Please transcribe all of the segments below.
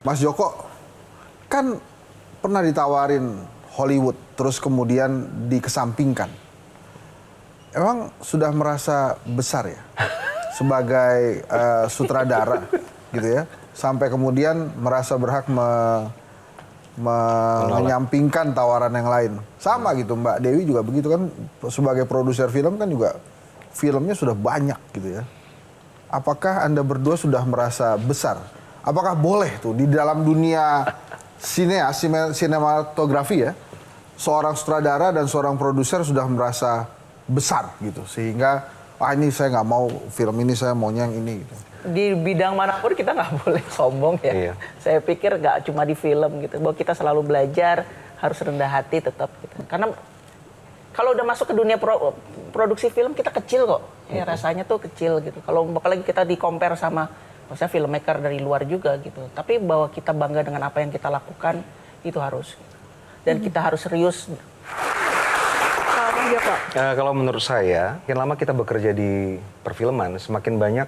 Mas Joko kan pernah ditawarin Hollywood, terus kemudian dikesampingkan. Emang sudah merasa besar ya sebagai sutradara gitu ya, sampai kemudian merasa berhak menyampingkan tawaran yang lain. Sama gitu Mbak Dewi juga begitu kan, sebagai produser film kan juga filmnya sudah banyak gitu ya. Apakah Anda berdua sudah merasa besar? Apakah boleh tuh di dalam dunia sinematografi ya, seorang sutradara dan seorang produser sudah merasa besar gitu, sehingga ini saya nggak mau film ini, saya maunya yang ini gitu. Di bidang manapun kita nggak boleh sombong ya. Iya. Saya pikir nggak cuma di film gitu, bahwa kita selalu belajar, harus rendah hati tetap gitu. Karena kalau udah masuk ke dunia produksi film kita kecil kok, ya rasanya tuh kecil gitu. Kalau apalagi kita di-compare sama maksudnya filmmaker dari luar juga gitu. Tapi bahwa kita bangga dengan apa yang kita lakukan itu harus. Dan kita harus serius. Kalau menurut saya, makin lama kita bekerja di perfilman, semakin banyak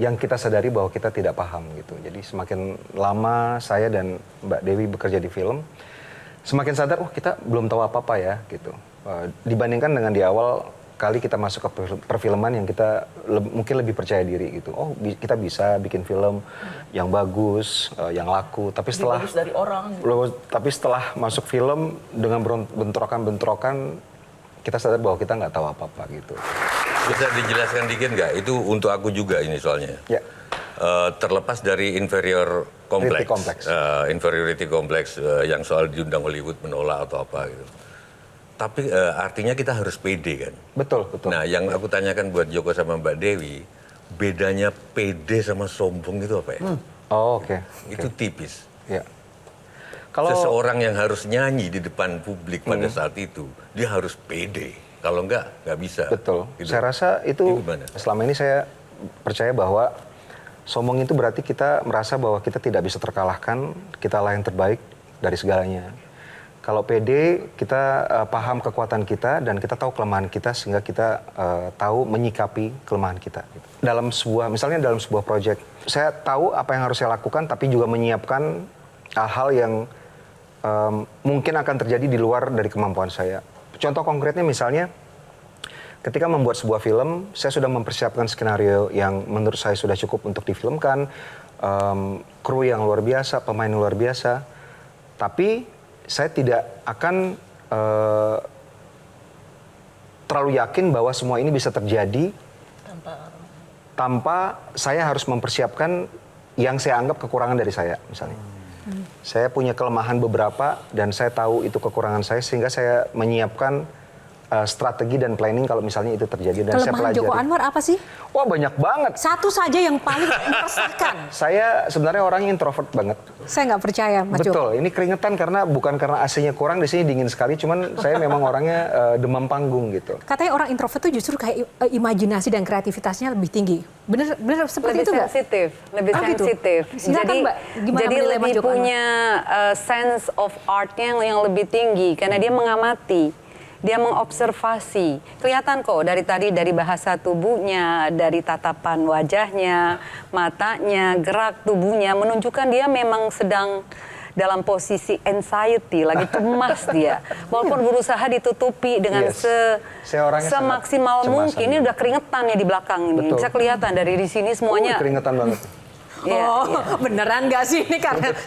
yang kita sadari bahwa kita tidak paham gitu. Jadi semakin lama saya dan Mbak Dewi bekerja di film, semakin sadar, kita belum tahu apa-apa ya gitu. Dibandingkan dengan di awal kali kita masuk ke perfilman yang kita mungkin lebih percaya diri gitu. Kita bisa bikin film yang bagus, yang laku. Tapi setelah bagus dari orang. Gitu. Tapi setelah masuk film dengan bentrokan-bentrokan, kita sadar bahwa kita nggak tahu apa-apa gitu. Bisa dijelaskan dikit nggak? Itu untuk aku juga ini soalnya. Ya. Terlepas dari inferiority complex yang soal diundang Hollywood menolak atau apa gitu. Tapi artinya kita harus pede kan? Betul, betul. Nah, yang aku tanyakan buat Joko sama Mbak Dewi, bedanya pede sama sombong itu apa ya? Oke. Itu tipis. Ya. Kalau seseorang yang harus nyanyi di depan publik pada saat itu, dia harus pede. Kalau nggak bisa. Betul. Gitu. Saya rasa itu selama ini saya percaya bahwa sombong itu berarti kita merasa bahwa kita tidak bisa terkalahkan, kita lah yang terbaik dari segalanya. Kalau pede, kita paham kekuatan kita dan kita tahu kelemahan kita sehingga kita tahu menyikapi kelemahan kita. Misalnya dalam sebuah proyek, saya tahu apa yang harus saya lakukan, tapi juga menyiapkan hal-hal yang mungkin akan terjadi di luar dari kemampuan saya. Contoh konkretnya misalnya, ketika membuat sebuah film, saya sudah mempersiapkan skenario yang menurut saya sudah cukup untuk difilmkan, kru yang luar biasa, pemain luar biasa, tapi saya tidak akan terlalu yakin bahwa semua ini bisa terjadi tanpa saya harus mempersiapkan yang saya anggap kekurangan dari saya, misalnya. Saya punya kelemahan beberapa dan saya tahu itu kekurangan saya, sehingga saya menyiapkan strategi dan planning kalau misalnya itu terjadi dan saya pelajari. Kelemahan Joko Anwar apa sih? Wah, banyak banget. Satu saja yang paling meresahkan. Saya sebenarnya orangnya introvert banget. Saya nggak percaya, Mas Joko. Betul, ini keringetan bukan karena AC-nya kurang, di sini dingin sekali, cuman saya memang orangnya demam panggung gitu. Katanya orang introvert itu justru kayak imajinasi dan kreativitasnya lebih tinggi. Bener seperti itu nggak? Lebih sensitif. Silakan, Mbak. Gimana Jadi lebih punya sense of art-nya yang lebih tinggi karena dia mengamati. Dia mengobservasi, kelihatan kok dari tadi, dari bahasa tubuhnya, dari tatapan wajahnya, matanya, gerak tubuhnya, menunjukkan dia memang sedang dalam posisi anxiety, lagi cemas dia. Walaupun berusaha ditutupi dengan semaksimal mungkin, ini udah keringetan ya di belakang ini. Bisa kelihatan dari di sini semuanya. Keringetan banget. Beneran nggak sih ini karena